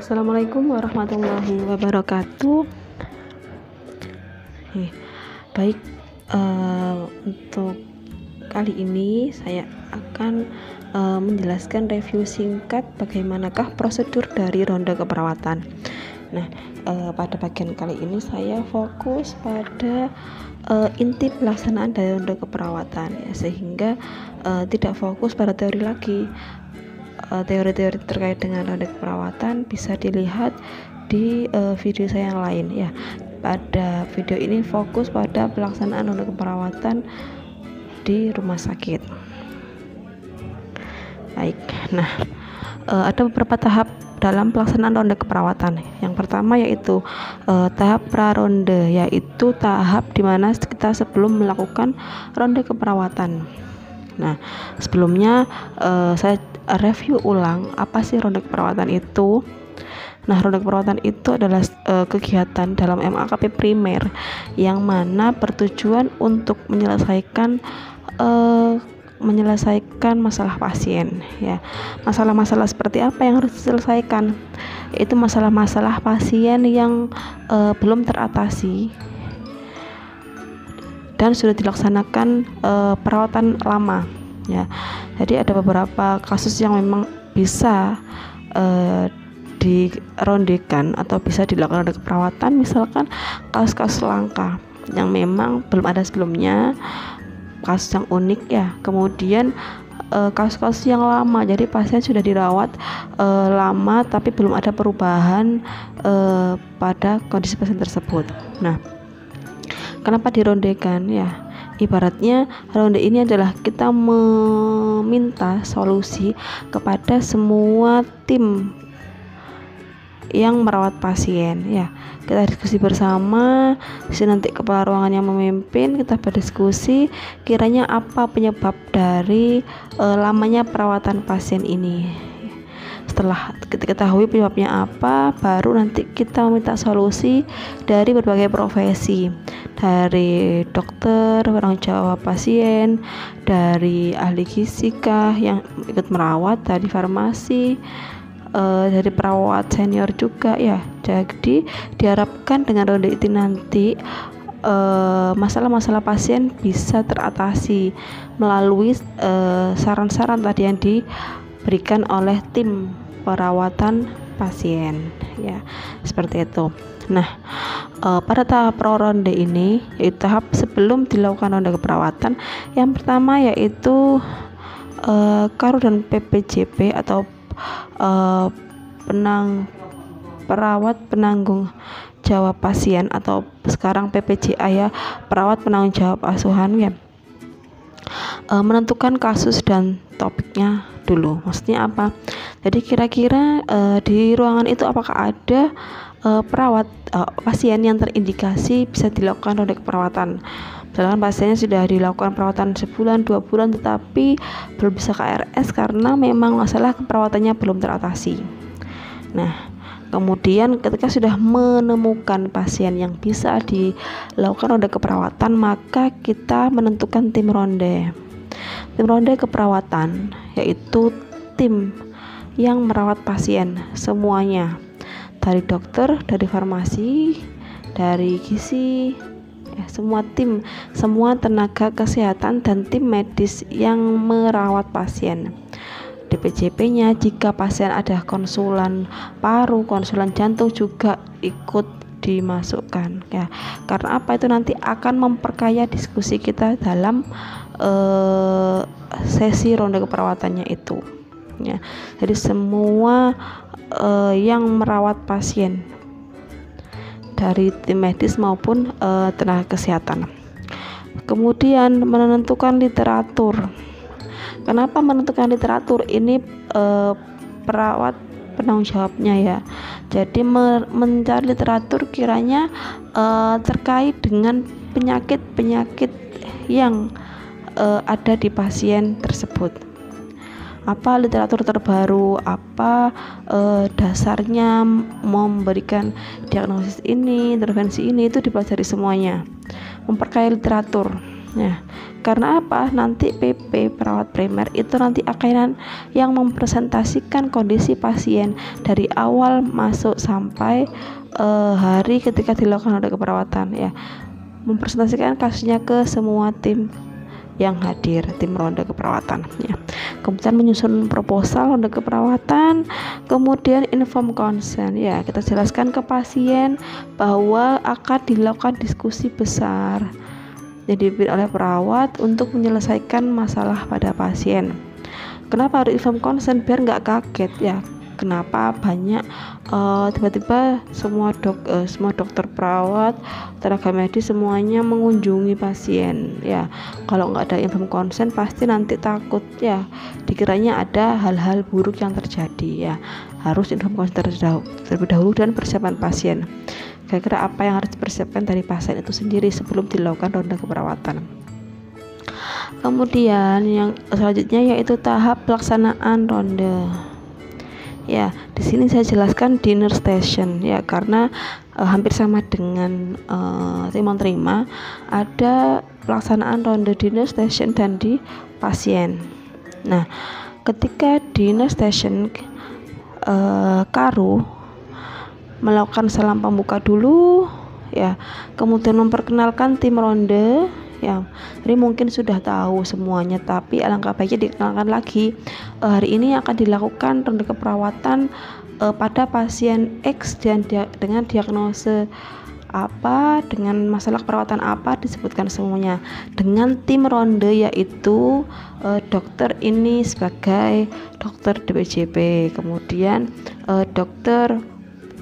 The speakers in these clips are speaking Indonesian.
Assalamualaikum warahmatullahi wabarakatuh. Baik, untuk kali ini saya akan menjelaskan review singkat bagaimanakah prosedur dari ronde keperawatan. Nah, pada bagian kali ini saya fokus pada inti pelaksanaan dari ronde keperawatan, ya, sehingga tidak fokus pada teori lagi. Teori-teori terkait dengan ronde keperawatan bisa dilihat di video saya yang lain, ya. Pada video ini fokus pada pelaksanaan ronde keperawatan di rumah sakit. Baik, nah, ada beberapa tahap dalam pelaksanaan ronde keperawatan. Yang pertama yaitu tahap praronde, yaitu tahap dimana kita sebelum melakukan ronde keperawatan. Nah, sebelumnya saya review ulang apa sih ronde keperawatan itu. Nah, ronde keperawatan itu adalah kegiatan dalam MAKP primer yang mana bertujuan untuk menyelesaikan masalah pasien, ya. Masalah-masalah seperti apa yang harus diselesaikan? Itu masalah-masalah pasien yang belum teratasi dan sudah dilaksanakan perawatan lama, ya. Jadi ada beberapa kasus yang memang bisa dirondekan atau bisa dilakukan ronde keperawatan, misalkan kasus-kasus langka yang memang belum ada sebelumnya, kasus yang unik, ya. Kemudian kasus-kasus yang lama, jadi pasien sudah dirawat lama tapi belum ada perubahan pada kondisi pasien tersebut. Nah, kenapa dirondekan, ya? Ibaratnya ronde ini adalah kita meminta solusi kepada semua tim yang merawat pasien, ya. Kita diskusi bersama, nanti kepala ruangan yang memimpin, kita berdiskusi kiranya apa penyebab dari lamanya perawatan pasien ini. Setelah kita ketahui penyebabnya apa, baru nanti kita meminta solusi dari berbagai profesi, dari dokter, orang jawab pasien, dari ahli fisika yang ikut merawat, dari farmasi, dari perawat senior juga, ya. Jadi diharapkan dengan ronde itu nanti masalah-masalah pasien bisa teratasi melalui saran-saran tadi yang diberikan oleh tim perawatan pasien, ya, seperti itu. Nah, pada tahap praronde ini, yaitu tahap sebelum dilakukan ronde keperawatan, yang pertama yaitu Karu dan PPJP atau perawat penanggung jawab pasien, atau sekarang PPJA, ya, perawat penanggung jawab asuhan, ya. Menentukan kasus dan topiknya dulu. Maksudnya apa? Jadi kira-kira di ruangan itu apakah ada perawat pasien yang terindikasi bisa dilakukan ronde keperawatan. Misalkan pasiennya sudah dilakukan perawatan sebulan, 2 bulan, tetapi belum bisa KRS karena memang masalah keperawatannya belum teratasi. Nah, kemudian ketika sudah menemukan pasien yang bisa dilakukan ronde keperawatan, maka kita menentukan tim ronde. Tim ronde keperawatan yaitu tim yang merawat pasien semuanya, dari dokter, dari farmasi, dari gizi, ya, semua tim, semua tenaga kesehatan dan tim medis yang merawat pasien. DPJP-nya jika pasien ada konsulan paru, konsulan jantung juga ikut dimasukkan, ya. Karena apa? Itu nanti akan memperkaya diskusi kita dalam sesi ronde keperawatannya itu, ya. Jadi semua yang merawat pasien dari tim medis maupun tenaga kesehatan. Kemudian menentukan literatur. Kenapa menentukan literatur? Ini perawat penanggung jawabnya, ya. Jadi mencari literatur kiranya terkait dengan penyakit-penyakit yang ada di pasien tersebut. Apa literatur terbaru, apa dasarnya memberikan diagnosis ini, intervensi ini, itu dipelajari semuanya. Memperkaya literatur, Nah, karena apa? Nanti PP perawat primer itu nanti akan yang mempresentasikan kondisi pasien dari awal masuk sampai hari ketika dilakukan ronde keperawatan ya. Mempresentasikan kasusnya ke semua tim yang hadir, tim ronde keperawatan ya. Kemudian menyusun proposal ronde keperawatan, kemudian inform consent ya, kita jelaskan ke pasien bahwa akan dilakukan diskusi besar yang dipimpin oleh perawat untuk menyelesaikan masalah pada pasien. Kenapa harus inform consent? Biar nggak kaget ya. Kenapa banyak tiba-tiba semua dokter perawat, tenaga medis semuanya mengunjungi pasien ya. Kalau nggak ada inform consent pasti nanti takut ya, dikiranya ada hal-hal buruk yang terjadi ya. Harus inform consent terlebih dahulu dan persiapan pasien. Kira-kira apa yang harus dipersiapkan dari pasien itu sendiri sebelum dilakukan ronde keperawatan. Kemudian yang selanjutnya yaitu tahap pelaksanaan ronde. Ya, di sini saya jelaskan dinner station ya, karena hampir sama dengan timon terima, ada pelaksanaan ronde dinner station dan di pasien. Nah, ketika dinner station Karu melakukan salam pembuka dulu ya, kemudian memperkenalkan tim ronde ya. Jadi mungkin sudah tahu semuanya, tapi alangkah baiknya dikenalkan lagi. Hari ini akan dilakukan ronde keperawatan pada pasien X dan dengan diagnosa apa, dengan masalah perawatan apa, disebutkan semuanya dengan tim ronde, yaitu dokter ini sebagai dokter DPJP, kemudian dokter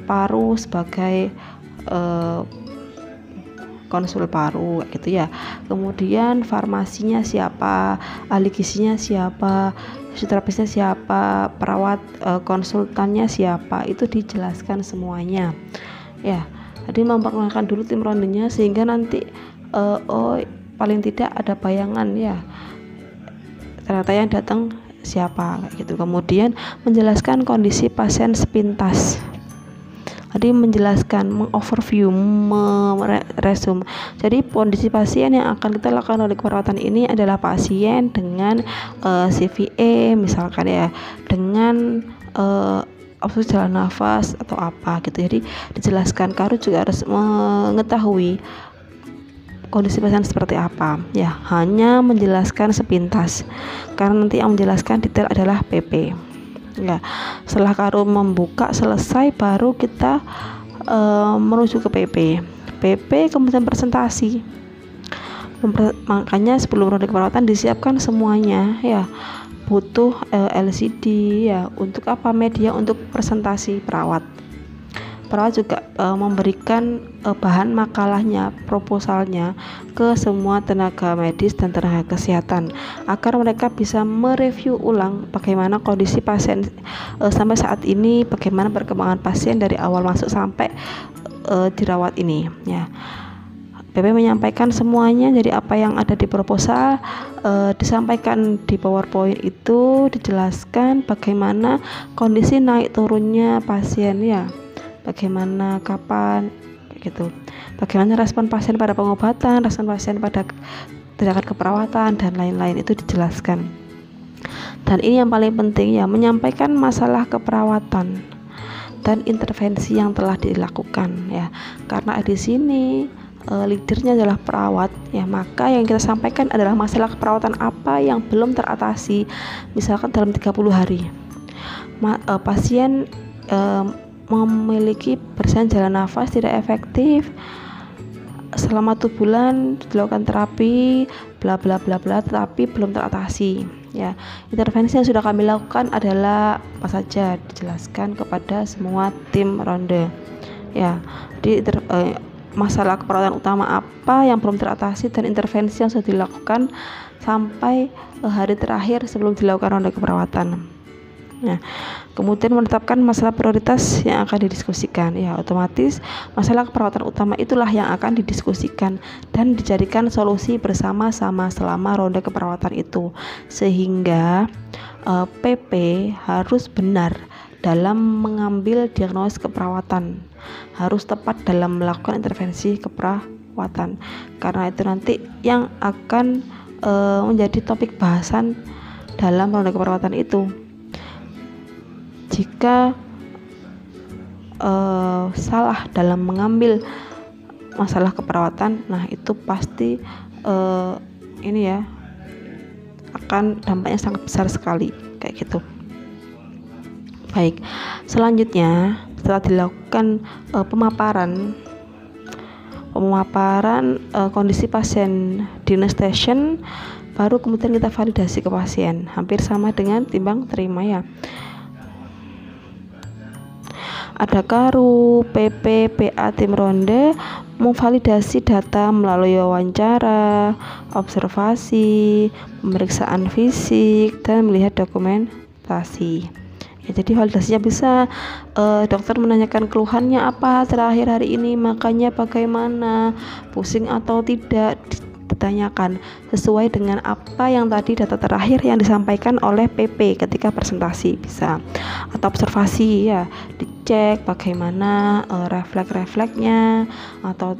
paru sebagai konsul paru gitu ya. Kemudian farmasinya siapa, ahli gizinya siapa, fisioterapisnya siapa, perawat konsultannya siapa, itu dijelaskan semuanya ya. Jadi memperkenalkan dulu tim rondenya sehingga nanti paling tidak ada bayangan ya, ternyata yang datang siapa gitu. Kemudian menjelaskan kondisi pasien sepintas. Jadi menjelaskan, mengoverview, meresum. Jadi kondisi pasien yang akan kita lakukan oleh keperawatan ini adalah pasien dengan CVE misalkan ya, dengan obstruksi jalan nafas atau apa gitu. Jadi dijelaskan. Karu juga harus mengetahui kondisi pasien seperti apa ya, hanya menjelaskan sepintas karena nanti yang menjelaskan detail adalah PP ya. Setelah Karu membuka selesai, baru kita menuju ke PP kemudian presentasi. Makanya sebelum ronde keperawatan disiapkan semuanya ya, butuh LCD ya, untuk apa, media untuk presentasi perawat juga memberikan bahan makalahnya, proposalnya ke semua tenaga medis dan tenaga kesehatan agar mereka bisa mereview ulang bagaimana kondisi pasien sampai saat ini, bagaimana perkembangan pasien dari awal masuk sampai dirawat ini ya. PP menyampaikan semuanya, jadi apa yang ada di proposal disampaikan di PowerPoint, itu dijelaskan bagaimana kondisi naik turunnya pasien ya, bagaimana, kapan gitu, bagaimana respon pasien pada pengobatan, respon pasien pada tindakan keperawatan dan lain-lain, itu dijelaskan. Dan ini yang paling penting ya, menyampaikan masalah keperawatan dan intervensi yang telah dilakukan ya, karena di sini leadernya adalah perawat ya, maka yang kita sampaikan adalah masalah keperawatan apa yang belum teratasi. Misalkan dalam 30 hari pasien memiliki persen jalan nafas tidak efektif, selama 1 bulan dilakukan terapi bla bla bla bla, tetapi belum teratasi ya. Intervensi yang sudah kami lakukan adalah apa saja, dijelaskan kepada semua tim ronde ya. Di masalah keperawatan utama apa yang belum teratasi dan intervensi yang sudah dilakukan sampai hari terakhir sebelum dilakukan ronde keperawatan. Nah, kemudian menetapkan masalah prioritas yang akan didiskusikan ya, otomatis masalah keperawatan utama itulah yang akan didiskusikan dan dijadikan solusi bersama-sama selama ronde keperawatan itu, sehingga PP harus benar dalam mengambil diagnosis keperawatan, harus tepat dalam melakukan intervensi keperawatan, karena itu nanti yang akan menjadi topik bahasan dalam ronde keperawatan itu. Jika salah dalam mengambil masalah keperawatan, nah itu pasti ini ya akan dampaknya sangat besar sekali kayak gitu. Baik, selanjutnya setelah dilakukan pemaparan kondisi pasien di nurse station, baru kemudian kita validasi ke pasien, hampir sama dengan timbang terima ya. Ada KARU, PP, PA, tim ronde memvalidasi data melalui wawancara, observasi, pemeriksaan fisik, dan melihat dokumentasi. Ya, jadi validasinya bisa dokter menanyakan keluhannya apa terakhir hari ini, makanya bagaimana, pusing atau tidak, ditanyakan sesuai dengan apa yang tadi data terakhir yang disampaikan oleh PP ketika presentasi bisa. Atau observasi ya, dicek bagaimana refleks-refleksnya atau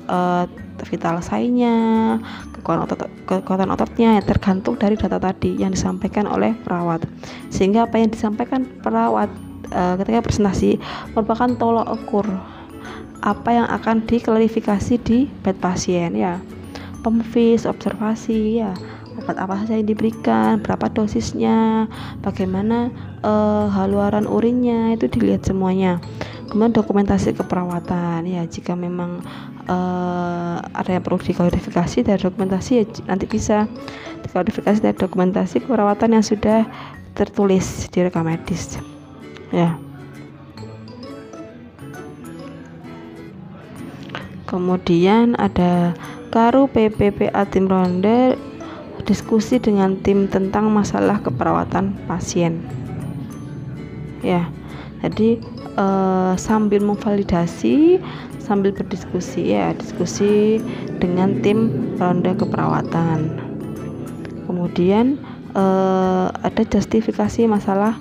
vital sign-nya, kekuatan ototnya, tergantung dari data tadi yang disampaikan oleh perawat. Sehingga apa yang disampaikan perawat ketika presentasi merupakan tolok ukur apa yang akan diklarifikasi di bed pasien ya. Pemvis, observasi ya, obat apa saja yang diberikan, berapa dosisnya, bagaimana haluan urinnya, itu dilihat semuanya. Kemudian dokumentasi keperawatan ya, jika memang ada yang perlu diklarifikasi dari dokumentasi ya, nanti bisa diklarifikasi dari dokumentasi keperawatan yang sudah tertulis di rekam medis ya. Kemudian ada KARU, PPPA, tim ronde diskusi dengan tim tentang masalah keperawatan pasien ya. Jadi sambil memvalidasi sambil berdiskusi ya, diskusi dengan tim ronde keperawatan. Kemudian ada justifikasi masalah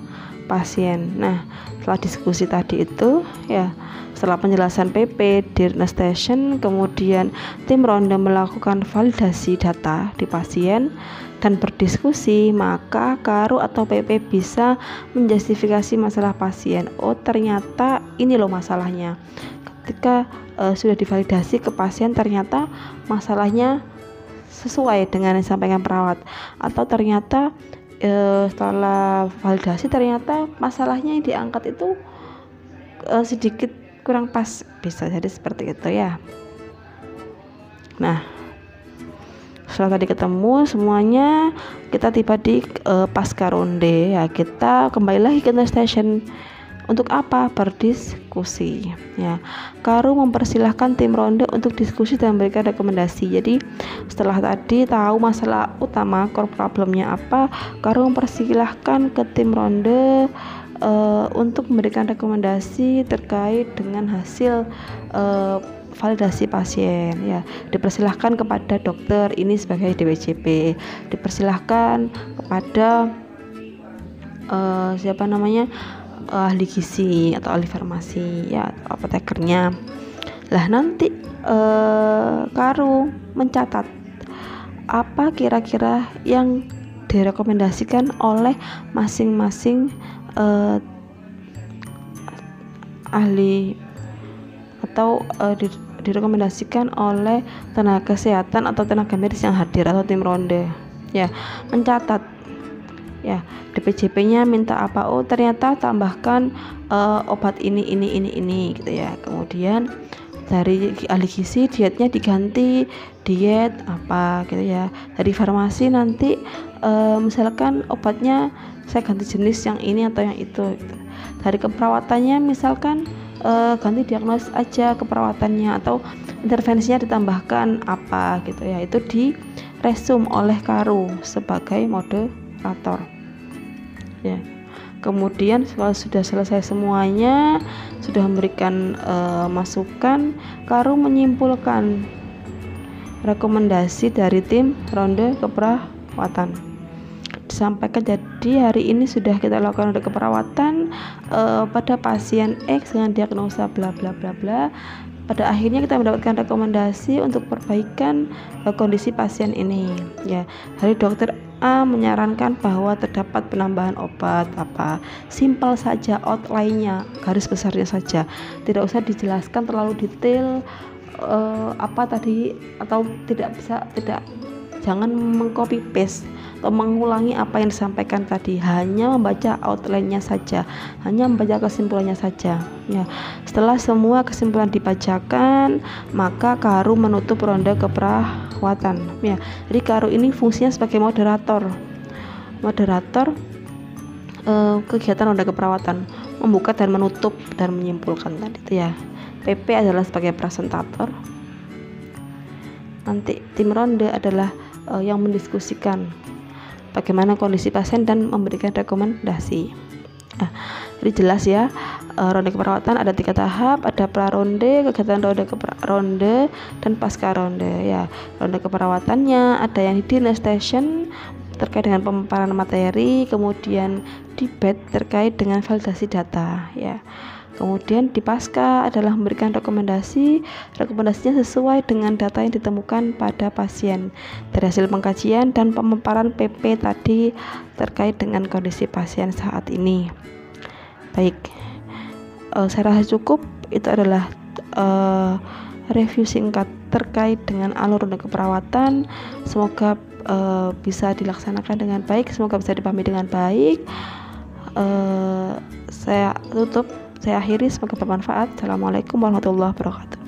pasien. Nah, setelah diskusi tadi itu ya, setelah penjelasan PP di nurse station, kemudian tim ronde melakukan validasi data di pasien dan berdiskusi, maka KARU atau PP bisa menjustifikasi masalah pasien. Oh, ternyata ini loh masalahnya. Ketika sudah divalidasi ke pasien, ternyata masalahnya sesuai dengan yang disampaikan perawat, atau ternyata setelah validasi ternyata masalahnya yang diangkat itu sedikit kurang pas, bisa jadi seperti itu ya. Nah, setelah tadi ketemu semuanya, kita tiba di pasca ronde ya, kita kembali lagi ke nurse station. Untuk apa? Berdiskusi ya. KARU mempersilahkan tim ronde untuk diskusi dan memberikan rekomendasi. Jadi setelah tadi tahu masalah utama, core problemnya apa, KARU mempersilahkan ke tim ronde untuk memberikan rekomendasi terkait dengan hasil validasi pasien ya. Dipersilahkan kepada dokter ini sebagai DWJP, dipersilahkan kepada siapa namanya, ahli gizi atau ahli farmasi ya, apotekernya. Lah nanti KARU mencatat apa kira-kira yang direkomendasikan oleh masing-masing ahli atau direkomendasikan oleh tenaga kesehatan atau tenaga medis yang hadir atau tim ronde ya, mencatat ya, DPJP-nya minta apa, oh ternyata tambahkan obat ini gitu ya. Kemudian dari ahli gizi dietnya diganti diet apa gitu ya. Dari farmasi nanti misalkan obatnya saya ganti jenis yang ini atau yang itu gitu. Dari keperawatannya misalkan ganti diagnosis aja keperawatannya, atau intervensinya ditambahkan apa gitu ya. Itu di resum oleh KARU sebagai moderator ya. Kemudian kalau sudah selesai semuanya, sudah memberikan masukan, KARU menyimpulkan rekomendasi dari tim ronde keperawatan. Disampaikan, jadi hari ini sudah kita lakukan ronde keperawatan pada pasien X dengan diagnosa bla bla bla bla. pada akhirnya kita mendapatkan rekomendasi untuk perbaikan kondisi pasien ini ya. Dari dokter A menyarankan bahwa terdapat penambahan obat apa, simpel saja outline-nya, garis besarnya saja, tidak usah dijelaskan terlalu detail apa tadi, atau jangan mengcopy paste atau mengulangi apa yang disampaikan tadi, hanya membaca outline-nya saja, hanya membaca kesimpulannya saja ya. Setelah semua kesimpulan dibacakan, maka Karu menutup ronde keperawatan ya. Jadi Karu ini fungsinya sebagai moderator kegiatan ronde keperawatan, membuka dan menutup dan menyimpulkan tadi itu ya. PP adalah sebagai presentator, nanti tim ronde adalah yang mendiskusikan bagaimana kondisi pasien dan memberikan rekomendasi. Jadi jelas ya, ronde keperawatan ada 3 tahap, ada praronde, kegiatan ronde dan pasca ronde ya. Ronde keperawatannya ada yang di nurse station terkait dengan pemaparan materi, kemudian debate terkait dengan validasi data ya. Kemudian di pasca adalah memberikan rekomendasinya sesuai dengan data yang ditemukan pada pasien dari hasil pengkajian dan pemaparan PP tadi terkait dengan kondisi pasien saat ini. Baik, saya rasa cukup. Itu adalah review singkat terkait dengan alur ronde keperawatan. Semoga bisa dilaksanakan dengan baik, semoga bisa dipahami dengan baik. Saya akhiri, semoga bermanfaat. Assalamualaikum warahmatullahi wabarakatuh.